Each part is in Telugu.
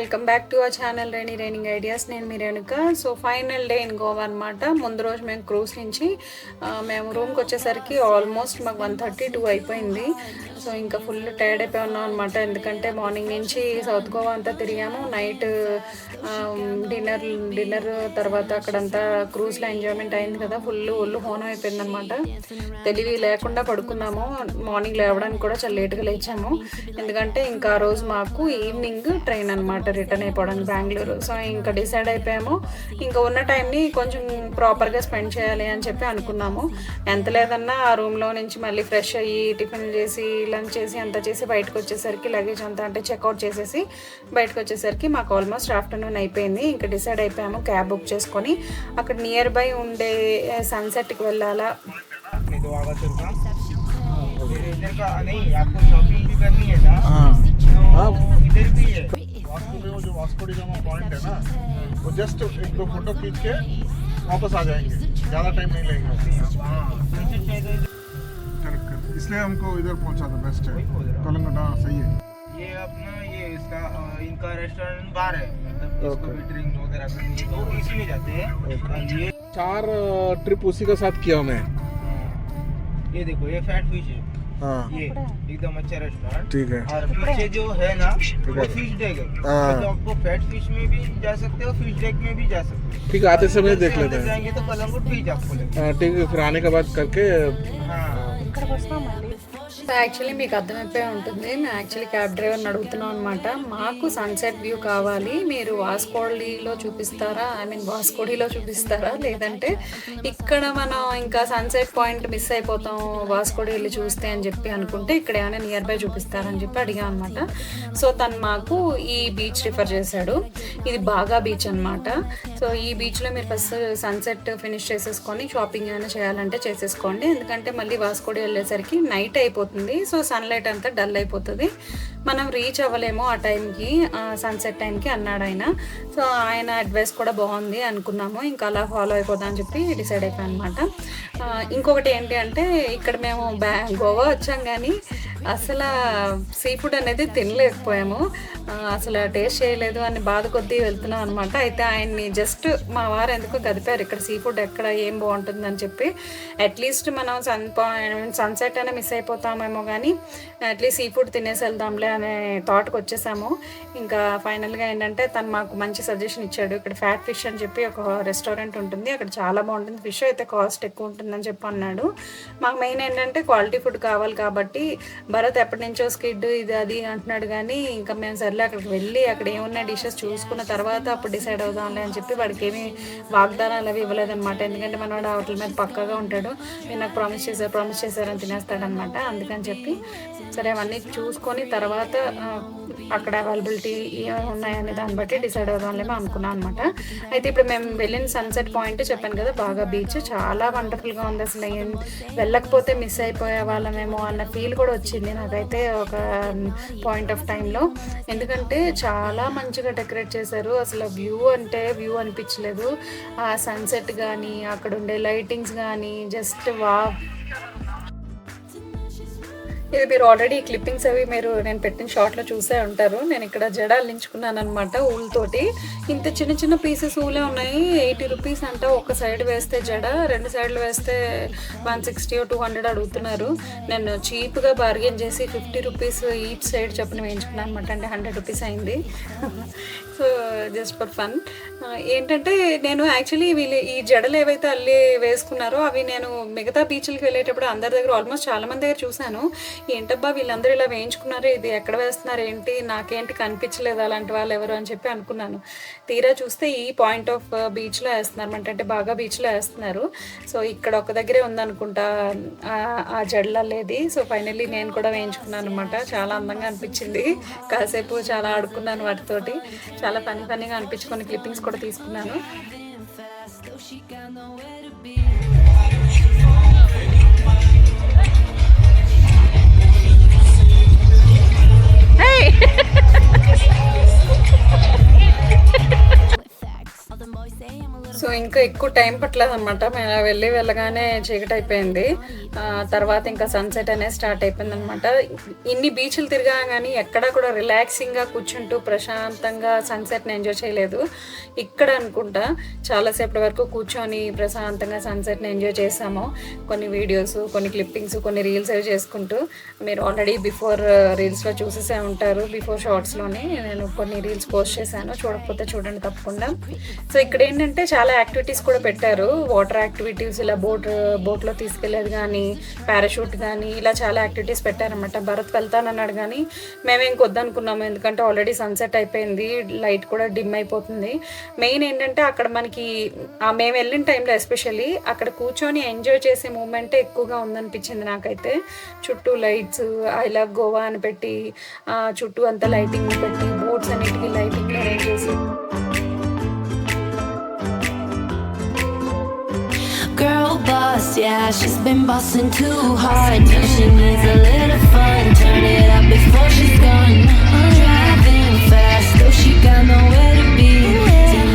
Welcome back to our channel raining ideas. నేను మీ Renuka. So final day in Goa అనమాట. ముందు రోజు మేము క్రూజ్ నుంచి మేము రూమ్కి వచ్చేసరికి ఆల్మోస్ట్ మాకు 1:32 అయిపోయింది. సో ఇంకా ఫుల్ టైర్డ్ అయిపోయి ఉన్నాం అనమాట. ఎందుకంటే మార్నింగ్ నుంచి సౌత్ గోవా అంతా తిరిగాము. నైట్ డిన్నర్ తర్వాత అక్కడంతా క్రూజ్లో ఎంజాయ్మెంట్ అయింది కదా, ఒళ్ళు హోనం అయిపోయింది అనమాట. తెలివి లేకుండా పడుకున్నాము. మార్నింగ్ లేవడానికి కూడా చాలా లేట్గా లేచాము. ఎందుకంటే ఇంకా ఆ రోజు మాకు ఈవినింగ్ ట్రైన్ అనమాట రిటర్న్ అయిపోవడానికి బెంగళూరు. సో ఇంకా డిసైడ్ అయిపోయాము, ఇంకా ఉన్న టైంని కొంచెం ప్రాపర్గా స్పెండ్ చేయాలి అని చెప్పి అనుకున్నాము. ఎంత లేదన్నా ఆ రూమ్లో నుంచి మళ్ళీ ఫ్రెష్ అయ్యి టిఫిన్ చేసి లంచ్ చేసి అంతా చేసి బయటకు వచ్చేసరికి లగేజ్ అంతా అంటే చెక్అవుట్ చేసేసి బయటకు వచ్చేసరికి మాకు ఆల్మోస్ట్ ఆఫ్టర్నూన్ అయిపోయింది. ఇంకా డిసైడ్ అయిపోయాము క్యాబ్ బుక్ చేసుకొని అక్కడ నియర్ బై ఉండే సన్సెట్కి వెళ్ళాలా. वास्को डी गामा पॉइंट है ना, वो जस्ट एक दो फोटो खींच के वापस आ जाएंगे, ज़्यादा टाइम नहीं लगेगा. इसलिए हमको इधर पहुंचा था. बेस्ट है कलंगटा. सही है. ये अपना ये इसका इनका रेस्टोरेंट बार है, मतलब इसको भी ड्रिंक वगैरह करनी है तो इसलिए जाते हैं. ये 4 ट्रिप उसी के साथ किया मैं. ये देखो ये फैट फिश है. हाँ ये एकदम अच्छा रेस्टोरेंट. ठीक है. और पीछे जो है ना वो फिश डेक है. तो आपको फैट फिश में भी जा सकते हो, फिश डेक में भी जा सकते हो. ठीक है, आते समय देख लेते हैं. जाएंगे तो कलंगुट बीच आपको लगेगा. ठीक है, फिर आने के बाद करके. हाँ యాక్చువల్లీ మీకు అర్థమైపోయి ఉంటుంది, మేము యాక్చువల్లీ క్యాబ్ డ్రైవర్ని అడుగుతున్నాం అనమాట. మాకు సన్సెట్ వ్యూ కావాలి, మీరు వాస్కోడిలో చూపిస్తారా, వాస్కోడిలో చూపిస్తారా, లేదంటే ఇక్కడ మనం ఇంకా సన్సెట్ పాయింట్ మిస్ అయిపోతాం వాస్కోడి వెళ్ళి చూస్తే అని చెప్పి అనుకుంటే ఇక్కడ ఏమైనా నియర్ బై చూపిస్తారని చెప్పి అడిగాం అనమాట. సో తను మాకు ఈ బీచ్ రిఫర్ చేశాడు. ఇది బాగా బీచ్ అనమాట. సో ఈ బీచ్లో మీరు ఫస్ట్ సన్సెట్ ఫినిష్ చేసేసుకొని షాపింగ్ ఏమైనా చేయాలంటే చేసేసుకోండి. ఎందుకంటే మళ్ళీ వాస్కోడి వెళ్ళేసరికి నైట్ అయిపోతుంది. సో సన్లైట్ అంతా డల్ అయిపోతుంది, మనం రీచ్ అవ్వలేము ఆ టైంకి, సన్సెట్ టైంకి అన్నాడు ఆయన. సో ఆయన అడ్వైస్ కూడా బాగుంది అనుకున్నాము, ఇంకా అలా ఫాలో అయిపోదాం అని చెప్పి డిసైడ్ అయిపోయాం అనమాట. ఇంకొకటి ఏంటి అంటే ఇక్కడ మేము గోవా వచ్చాం కానీ అసలు సీ ఫుడ్ అనేది తినలేకపోయాము, అసలు టేస్ట్ చేయలేదు అని బాధ కొద్దీ వెళ్తున్నాం అనమాట. అయితే ఆయన్ని జస్ట్ మా వారు ఎందుకో గదిపారు, ఇక్కడ సీ ఫుడ్ ఎక్కడ ఏం బాగుంటుందని చెప్పి. అట్లీస్ట్ మనం సన్సెట్ అయినా మిస్ అయిపోతామేమో కానీ అట్లీస్ట్ సీ ఫుడ్ తినేసి వెళ్దాంలే అనే థాట్కి వచ్చేసాము. ఇంకా ఫైనల్గా ఏంటంటే తను మాకు మంచి సజెషన్ ఇచ్చాడు. ఇక్కడ ఫ్యాట్ ఫిష్ అని చెప్పి ఒక రెస్టారెంట్ ఉంటుంది, అక్కడ చాలా బాగుంటుంది, ఫిష్ అయితే కాస్ట్ ఎక్కువ ఉంటుందని చెప్పి అన్నాడు. మాకు మెయిన్ ఏంటంటే క్వాలిటీ ఫుడ్ కావాలి కాబట్టి భరత్ ఎప్పటి నుంచో స్కిడ్ ఇది అది అంటున్నాడు కానీ ఇంకా మేము సర్లే అక్కడికి వెళ్ళి అక్కడ ఏమున్నాయి డిషెస్ చూసుకున్న తర్వాత అప్పుడు డిసైడ్ అవుదాంలే అని చెప్పి వాడికి ఏమీ వాగ్దానాలు అవి ఇవ్వలేదన్నమాట. ఎందుకంటే మనవాడు వాటి మీద పక్కగా ఉంటాడు, మీరు నాకు ప్రామిస్ చేశారని తినేస్తాడనమాట. అందుకని చెప్పి సరే అవన్నీ చూసుకొని తర్వాత అక్కడ అవైలబిలిటీ ఏమైనా ఉన్నాయనే దాన్ని బట్టి డిసైడ్ అవుదాంలేమో అనుకున్నాం అనమాట. అయితే ఇప్పుడు మేము వెళ్ళిన సన్సెట్ పాయింట్ చెప్పాను కదా, బాగా బీచ్ చాలా వండర్ఫుల్గా ఉంది. అసలు వెళ్ళకపోతే మిస్ అయిపోయే వాళ్ళమేమో అన్న ఫీల్ కూడా వచ్చింది నాకైతే ఒక పాయింట్ ఆఫ్ టైంలో. ఎందుకంటే చాలా మంచిగా డెకరేట్ చేశారు, అసలు వ్యూ అంటే వ్యూ అనిపించలేదు. ఆ సన్సెట్ కానీ అక్కడ ఉండే లైటింగ్స్ కానీ జస్ట్ వా. ఇది మీరు ఆల్రెడీ క్లిప్పింగ్స్ అవి నేను పెట్టిన షార్ట్లో చూసే ఉంటారు. నేను ఇక్కడ జడాలు నించుకున్నాను అనమాట ఊళ్ళతోటి. ఇంత చిన్న చిన్న పీసెస్ ఊలే ఉన్నాయి, 80 రూపీస్ అంట. ఒక సైడ్ వేస్తే జడ, 2 సైడ్లు వేస్తే 160 or 200 అడుగుతున్నారు. నేను చీప్గా బార్గెన్ చేసి 50 రూపీస్ ఈచ్ సైడ్ చొప్పున వేయించుకున్నాను అనమాట. అంటే 100 రూపీస్ అయింది. So just for fun. ఏంటంటే నేను యాక్చువల్లీ వీళ్ళు ఈ జడలు ఏవైతే అల్లి వేసుకున్నారో అవి నేను మిగతా బీచ్లకి వెళ్ళేటప్పుడు అందరి దగ్గర ఆల్మోస్ట్ చాలా మంది దగ్గర చూశాను. ఏంటబ్బా వీళ్ళందరూ ఇలా వేయించుకున్నారు, ఇది ఎక్కడ వేస్తున్నారు ఏంటి, నాకేంటి కనిపించలేదు అలాంటి వాళ్ళు ఎవరు అని చెప్పి అనుకున్నాను. తీరా చూస్తే ఈ పాయింట్ ఆఫ్ బీచ్లో వేస్తున్నారు అనమాట, అంటే బాగా బీచ్లో వేస్తున్నారు. సో ఇక్కడ ఒక దగ్గరే ఉందనుకుంటా ఆ జడలల్లేది. సో ఫైనల్లీ నేను కూడా వేయించుకున్నాను అనమాట. చాలా అందంగా అనిపించింది, కాసేపు చాలా ఆడుకున్నాను వాటితోటి, చాలా ఫన్నీగా అనిపించుకొని క్లిప్పింగ్స్ కూడా తీసుకున్నాను. సో ఇంకా ఇంకా ఎక్కువ టైం పట్టలేదు అనమాట. మేము వెళ్ళగానే చీకటి అయిపోయింది. తర్వాత ఇంకా సన్సెట్ అనేది స్టార్ట్ అయిపోయింది అనమాట. ఇన్ని బీచ్లు తిరిగా కానీ ఎక్కడా కూడా రిలాక్సింగ్గా కూర్చుంటూ ప్రశాంతంగా సన్సెట్ని ఎంజాయ్ చేయలేదు. ఇక్కడ అనుకుంటా చాలాసేపటి వరకు కూర్చొని ప్రశాంతంగా సన్సెట్ని ఎంజాయ్ చేసాము. కొన్ని వీడియోస్, కొన్ని క్లిప్పింగ్స్, కొన్ని రీల్స్ అవి చేసుకుంటూ. మీరు ఆల్రెడీ బిఫోర్ రీల్స్లో చూసేసే ఉంటారు. బిఫోర్ షార్ట్స్లోని నేను కొన్ని రీల్స్ పోస్ట్ చేశాను, చూడకపోతే చూడండి తప్పకుండా. సో ఇక్కడ ఏంటంటే చాలా యాక్టివిటీస్ కూడా పెట్టారు. వాటర్ యాక్టివిటీస్, ఇలా బోట్లో తీసుకెళ్లేది కానీ, పారాషూట్ కానీ, ఇలా చాలా యాక్టివిటీస్ పెట్టారనమాట. భరత్ వెళ్తానన్నాడు కానీ మేము ఇంకొద్దనుకున్నాము, ఎందుకంటే ఆల్రెడీ సన్సెట్ అయిపోయింది, లైట్ కూడా డిమ్ అయిపోతుంది. మెయిన్ ఏంటంటే అక్కడ మనకి మేము వెళ్ళిన టైంలో ఎస్పెషల్లీ అక్కడ కూర్చొని ఎంజాయ్ చేసే మూమెంటే ఎక్కువగా ఉందనిపించింది నాకైతే. చుట్టూ లైట్స్, ఐ లవ్ గోవా అని పెట్టి, చుట్టూ అంతా లైటింగ్ పెట్టి, బోట్స్ అన్నిటికీ లైటింగ్ అరేంజ్ చేసి. Girl boss, yeah, she's been bossing too hard. Now she needs a little fun. Turn it up before she's gone. Driving fast, though she got nowhere to be.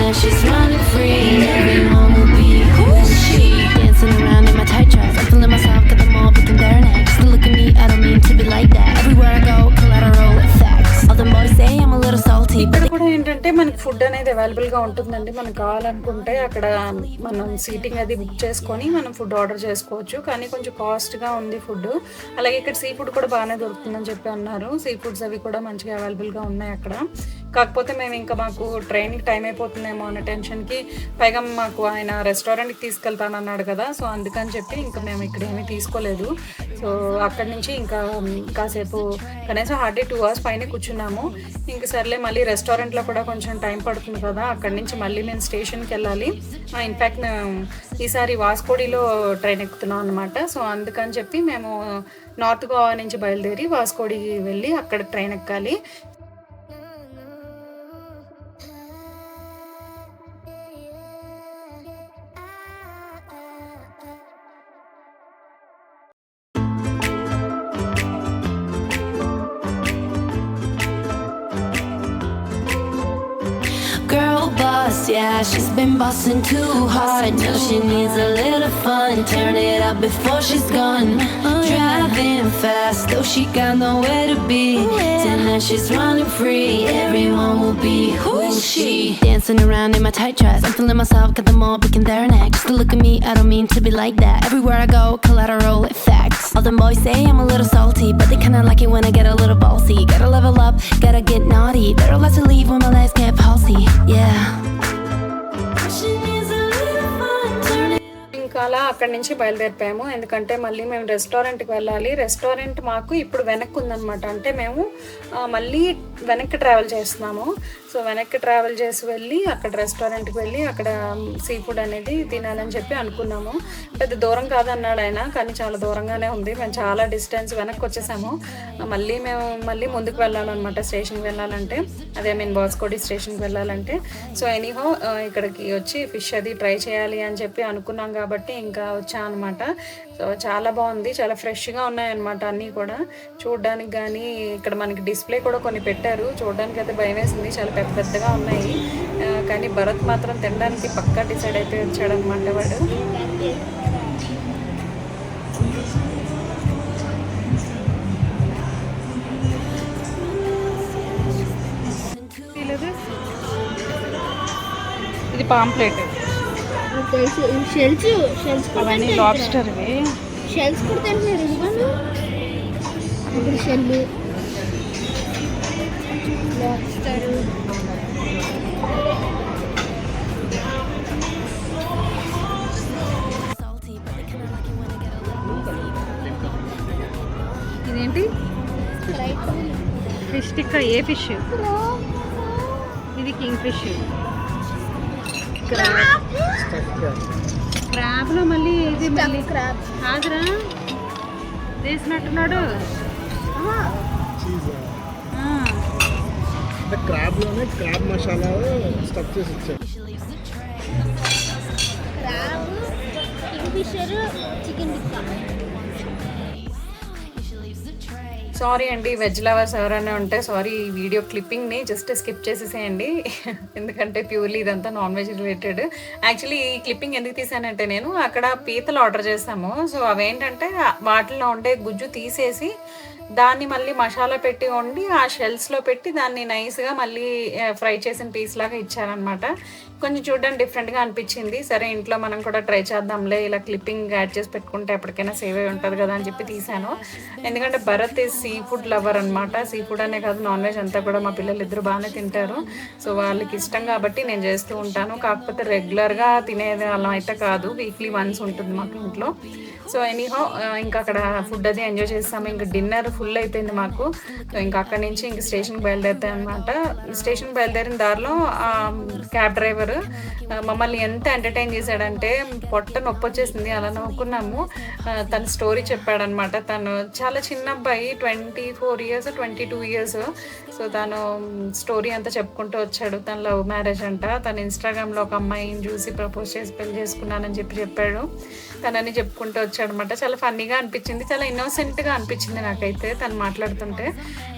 Now she's running free. Everyone will be who is she? Dancing around in my tight dress. I'm feeling myself, got them all looking there next. Just look at me, I don't mean to be like that. Everywhere I go, collateral effects. All the boys say I'm a little salty, but ఇక్కడ కూడా ఏంటంటే మనకి ఫుడ్ అనేది అవైలబుల్గా ఉంటుందండి. మనకు కావాలనుకుంటే అక్కడ మనం సీటింగ్ అది బుక్ చేసుకొని మనం ఫుడ్ ఆర్డర్ చేసుకోవచ్చు. కానీ కొంచెం కాస్ట్గా ఉంది ఫుడ్. అలాగే ఇక్కడ సీ ఫుడ్ కూడా బాగానే దొరుకుతుందని చెప్పి అన్నారు. సీ ఫుడ్స్ అవి కూడా మంచిగా అవైలబుల్గా ఉన్నాయి అక్కడ. కాకపోతే మేము ఇంకా మాకు ట్రైన్కి టైం అయిపోతుందేమో అన్న టెన్షన్కి, పైగా మాకు ఆయన రెస్టారెంట్కి తీసుకెళ్తానన్నాడు కదా, సో అందుకని చెప్పి ఇంకా మేము ఇక్కడ ఏమీ తీసుకోలేదు. సో అక్కడి నుంచి ఇంకా కాసేపు కనీసం హార్డ్లీ 2 hours పైన కూర్చున్నాము. ఇంక సర్లే మళ్ళీ రెస్టారెంట్లో కూడా కొంచెం టైం పడుతుంది కదా, అక్కడి నుంచి మళ్ళీ మేము స్టేషన్కి వెళ్ళాలి. ఇన్ఫ్యాక్ట్ మేము ఈసారి వాస్కోడిలో ట్రైన్ ఎక్కుతున్నాం అనమాట. సో అందుకని చెప్పి మేము నార్త్ గోవా నుంచి బయలుదేరి వాస్కోడి వెళ్ళి అక్కడ ట్రైన్ ఎక్కాలి. girl boss, yeah, she's been bossing too hard. Now she needs a little fun. Turn it up before she's gone. Driving fast, though she got nowhere to be. Tonight she's running free. Everyone will be who is she? Dancing around in my tight dress. I'm feeling myself, got them all picking their neck. Just look at me, I don't mean to be like that. Everywhere I go, collateral effects. All them boys say I'm a little salty, but they kinda like it when I get a little ballsy. Gotta level up, gotta get naughty. Better let to leave when my legs get palsy. Yeah. ఇంకా అలా అక్కడి నుంచి బయలుదేరిపోయాము. ఎందుకంటే మళ్ళీ మేము రెస్టారెంట్కి వెళ్ళాలి. రెస్టారెంట్ మాకు ఇప్పుడు వెనక్కి ఉందన్నమాట. అంటే మేము మళ్ళీ వెనక్కి ట్రావెల్ చేస్తున్నాము. సో వెనక్కి ట్రావెల్ చేసి వెళ్ళి అక్కడ రెస్టారెంట్కి వెళ్ళి అక్కడ సీ ఫుడ్ అనేది తినాలని చెప్పి అనుకున్నాము. పెద్ద దూరం కాదన్నాడు ఆయన, కానీ చాలా దూరంగానే ఉంది. మేము చాలా డిస్టెన్స్ వెనక్కి వచ్చేసాము. మళ్ళీ ముందుకు వెళ్ళాలన్నమాట స్టేషన్కి వెళ్ళాలంటే, అదే మీన్ వాస్కోడి స్టేషన్కి వెళ్ళాలంటే. సో ఎనీహో ఇక్కడికి వచ్చి ఫిష్ అది ట్రై చేయాలి అని చెప్పి అనుకున్నాం కాబట్టి ఇంకా వచ్చా అనమాట. సో చాలా బాగుంది, చాలా ఫ్రెష్గా ఉన్నాయన్నమాట అన్నీ కూడా చూడడానికి. కానీ ఇక్కడ మనకి డిస్ప్లే కూడా కొన్ని పెట్టారు, చూడడానికి అయితే భయం వేసింది, చాలా పెద్ద పెద్దగా ఉన్నాయి. కానీ భరత్ మాత్రం తినడానికి పక్కా డిసైడ్ అయిపోయి వచ్చాడనమాట వాడు. ఇది పాంప్లెట్, అవన్నీ లాబ్స్టర్వి. షెల్స్ కూడా తెలియదు ఇప్పుడు షెల్ లాబ్స్టర్. ఇదేంటి ఫిష్ టిక్కా? ఏ ఫిష్ ఇది? King fish. క్రాబ్లో మళ్ళీ ఇది మళ్ళీ కాదురా వేసినట్టున్నాడు. క్రాబ్లోనే క్రాబ్ మసాలా స్టఫ్ చేసి ఇచ్చారు. Crab, king fisher, chicken tikka. Sorry అండి, వెజ్ లవర్స్ ఎవరైనా ఉంటే సారీ, ఈ వీడియో క్లిప్పింగ్ని జస్ట్ స్కిప్ చేసేసేయండి. ఎందుకంటే ప్యూర్లీ ఇదంతా నాన్ వెజ్ రిలేటెడ్. యాక్చువల్లీ ఈ క్లిప్పింగ్ ఎందుకు తీసానంటే, నేను అక్కడ పీతలు ఆర్డర్ చేసాము. సో అవేంటంటే వాటిలో ఉండే గుజ్జు తీసేసి దాన్ని మళ్ళీ మసాలా పెట్టి వండి ఆ షెల్స్లో పెట్టి దాన్ని నైస్గా మళ్ళీ ఫ్రై చేసిన పీస్ లాగా ఇచ్చారనమాట. కొంచెం చూడడానికి డిఫరెంట్గా అనిపించింది. సరే ఇంట్లో మనం కూడా ట్రై చేద్దాంలే, ఇలా క్లిప్పింగ్ యాడ్ చేసి పెట్టుకుంటే ఎప్పటికైనా సేవ్ అయి ఉంటుంది కదా అని చెప్పి తీసాను. ఎందుకంటే భరత్ సీ ఫుడ్ లవర్ అనమాట. సీ ఫుడ్ అనే కాదు, నాన్ వెజ్ అంతా కూడా మా పిల్లలు ఇద్దరు బాగానే తింటారు. సో వాళ్ళకి ఇష్టం కాబట్టి నేను చేస్తూ ఉంటాను. కాకపోతే రెగ్యులర్గా తినేది అలా అయితే కాదు, వీక్లీ వన్స్ ఉంటుంది మాకు ఇంట్లో. సో ఎనీహో ఇంకా అక్కడ ఫుడ్ అది ఎంజాయ్ చేస్తాము. ఇంకా డిన్నర్ ఫుల్ అయిపోయింది మాకు. సో ఇంకా అక్కడి నుంచి ఇంక స్టేషన్కి బయలుదేరుతాయి అనమాట. స్టేషన్కి బయలుదేరిన దారిలో క్యాబ్ డ్రైవర్ మమ్మల్ని ఎంత ఎంటర్టైన్ చేశాడంటే పొట్ట నొప్పి వచ్చేసింది, అలా నవ్వుకున్నాము. తన స్టోరీ చెప్పాడనమాట. తను చాలా చిన్న అబ్బాయి, 24 years 22 years. సో తను స్టోరీ అంతా చెప్పుకుంటూ వచ్చాడు. తన లవ్ మ్యారేజ్ అంట. తను ఇన్స్టాగ్రామ్లో ఒక అమ్మాయిని చూసి ప్రపోజ్ చేసి పెళ్లి చేసుకున్నానని చెప్పాడు. తనని చెప్పుకుంటూ వచ్చాడనమాట. చాలా ఫన్నీగా అనిపించింది, చాలా ఇన్నోసెంట్గా అనిపించింది నాకైతే తను మాట్లాడుతుంటే.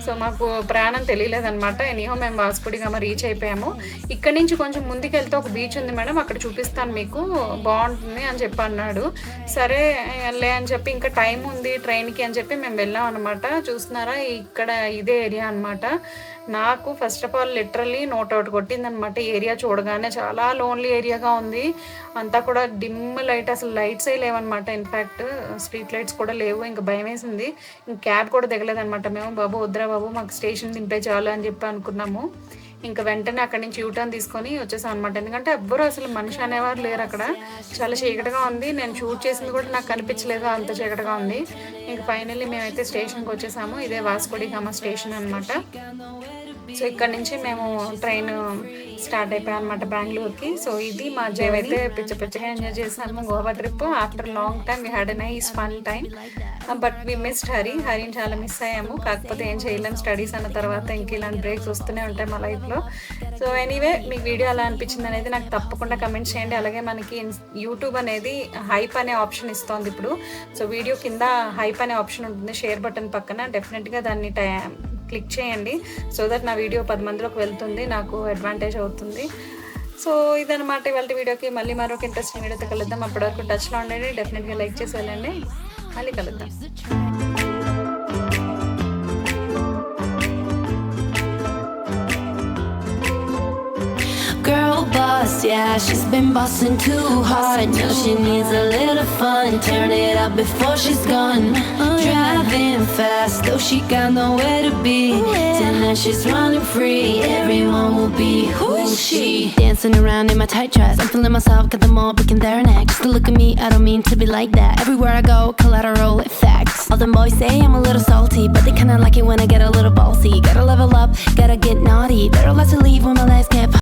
సో మాకు ప్రయాణం తెలియలేదనమాట. ఎనీహో మేము వాస్కో డి గామా రీచ్ అయిపోయాము. ఇక్కడ నుంచి కొంచెం ముందుకు వెళ్తే ఒక బీచ్ ఉంది మేడం, అక్కడ చూపిస్తాను మీకు, బాగుంటుంది అని చెప్పి అన్నాడు. సరే లే అని చెప్పి ఇంకా టైం ఉంది ట్రైన్కి అని చెప్పి మేము వెళ్ళాం అనమాట. చూస్తున్నారా ఇక్కడ ఇదే ఏరియా అనమాట. నాకు first of all literally note out కొట్టిందనమాట. ఏరియా చూడగానే చాలా లోన్లీ ఏరియాగా ఉంది. అంతా కూడా డిమ్ లైట్, అసలు లైట్సే లేవన్నమాట. ఇన్ఫ్యాక్ట్ స్ట్రీట్ లైట్స్ కూడా లేవు. ఇంకా భయం వేసింది. ఇంక క్యాబ్ కూడా దిగలేదనమాట మేము. బాబు వద్దురా బాబు, మాకు స్టేషన్ దింపే చాలు అని చెప్పి అనుకున్నాము. ఇంకా వెంటనే అక్కడి నుంచి యూటర్న్ తీసుకొని వచ్చేసాం అనమాట. ఎందుకంటే ఎవ్వరు అసలు మనిషి అనేవారు లేరు అక్కడ. చాలా చీకటిగా ఉంది. నేను షూట్ చేసింది కూడా నాకు కనిపించలేదు, అంత చీకటిగా ఉంది. ఇంకా ఫైనల్లీ మేమైతే స్టేషన్కి వచ్చేసాము. ఇదే వాస్కో డి గామా స్టేషన్ అనమాట. సో ఇక్కడ నుంచి మేము ట్రైన్ స్టార్ట్ అయిపోయాం అనమాట బెంగళూరుకి. సో ఇది మా జర్నీ. అయితే పిచ్చగా ఎంజాయ్ చేసాము Goa trip. After long time we had a nice fun time. But we missed హరిని చాలా మిస్ అయ్యాము. కాకపోతే ఏం చేయలేము, స్టడీస్ అన్న తర్వాత ఇంక ఇలాంటి బ్రేక్స్ వస్తూనే ఉంటాయి మా లైఫ్లో. సో ఎనీవే, మీకు వీడియో ఎలా అనిపించింది అనేది నాకు తప్పకుండా కమెంట్ చేయండి. అలాగే మనకి యూట్యూబ్ అనేది హైప్ అనే ఆప్షన్ ఇస్తోంది ఇప్పుడు. సో వీడియో కింద హైప్ అనే ఆప్షన్ ఉంటుంది షేర్ బటన్ పక్కన. డెఫినెట్గా దాన్ని క్లిక్ చేయండి. సో దట్ నా వీడియో 10 మందిలోకి వెళ్తుంది, నాకు అడ్వాంటేజ్ అవుతుంది. సో ఇదన్నమాట ఇవాళ వీడియోకి. మళ్ళీ మరొక ఇంట్రెస్టింగ్ వీడియోతో కలుద్దాం. అప్పటివరకు టచ్లో ఉండండి. డెఫినెట్గా లైక్ చేసి వెళ్ళండి. మళ్ళీ కలుద్దాం. Girl boss, yeah, she's been bossing too hard. Now she needs a little fun. Turn it up before she's gone. Driving fast, though she got nowhere to be. Tonight she's running free. Everyone will be who's she? Dancing around in my tight dress. I'm feeling myself, got them all picking their neck. Just to look at me, I don't mean to be like that. Everywhere I go, collateral effects. All them boys say I'm a little salty, but they kinda like it when I get a little ballsy. Gotta level up, gotta get naughty. Better let to leave when my legs get